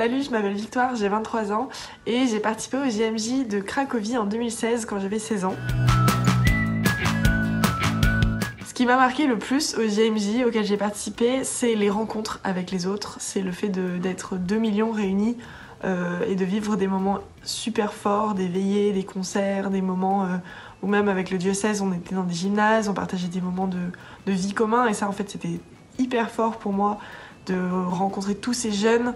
Salut, je m'appelle Victoire, j'ai 23 ans et j'ai participé au JMJ de Cracovie en 2016 quand j'avais 16 ans. Ce qui m'a marqué le plus au JMJ auquel j'ai participé, c'est les rencontres avec les autres, c'est le fait d'être 2 millions réunis et de vivre des moments super forts, des veillées, des concerts, des moments où même avec le diocèse on était dans des gymnases, on partageait des moments de vie communs et ça en fait c'était hyper fort pour moi de rencontrer tous ces jeunes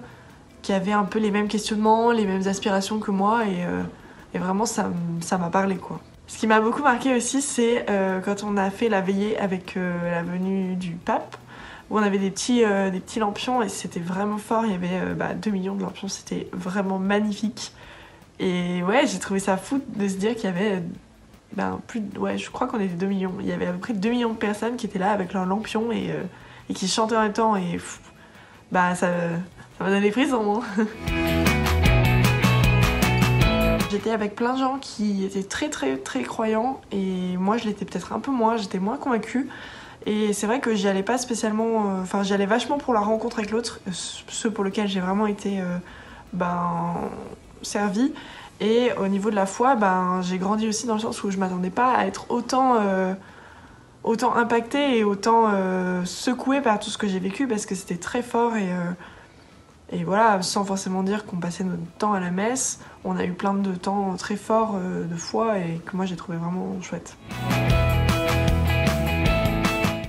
qui avaient un peu les mêmes questionnements, les mêmes aspirations que moi et vraiment ça m'a parlé quoi. Ce qui m'a beaucoup marqué aussi c'est quand on a fait la veillée avec la venue du pape où on avait des petits lampions et c'était vraiment fort, il y avait 2 millions de lampions, c'était vraiment magnifique et ouais j'ai trouvé ça fou de se dire qu'il y avait je crois qu'on était 2 millions, il y avait à peu près 2 millions de personnes qui étaient là avec leurs lampions et qui chantaient en même temps et ça m'a donné des frissons. J'étais avec plein de gens qui étaient très très très croyants et moi je l'étais peut-être un peu moins, j'étais moins convaincue et c'est vrai que j'y allais pas spécialement, j'y allais vachement pour la rencontre avec l'autre, ceux pour lesquels j'ai vraiment été servie et au niveau de la foi j'ai grandi aussi dans le sens où je m'attendais pas à être autant impactée et autant secouée par tout ce que j'ai vécu parce que c'était très fort et voilà, sans forcément dire qu'on passait notre temps à la messe, on a eu plein de temps très forts de foi et que moi j'ai trouvé vraiment chouette.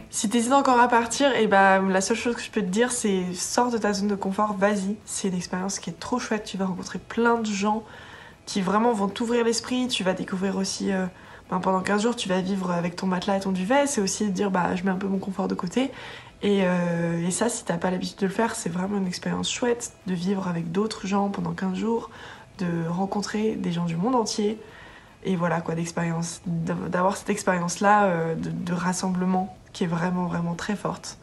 Si t'hésites encore à partir, la seule chose que je peux te dire c'est sors de ta zone de confort, vas-y, c'est une expérience qui est trop chouette, tu vas rencontrer plein de gens qui vraiment vont t'ouvrir l'esprit, tu vas découvrir aussi... pendant 15 jours, tu vas vivre avec ton matelas et ton duvet, c'est aussi de dire je mets un peu mon confort de côté. Et ça, si t'as pas l'habitude de le faire, c'est vraiment une expérience chouette de vivre avec d'autres gens pendant 15 jours, de rencontrer des gens du monde entier. Et voilà quoi, d'avoir cette expérience-là de rassemblement qui est vraiment vraiment très forte.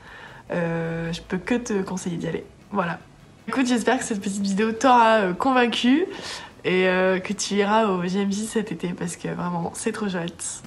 Je peux que te conseiller d'y aller. Voilà. Écoute, j'espère que cette petite vidéo t'aura convaincu et que tu iras au JMJ cet été parce que vraiment c'est trop chouette.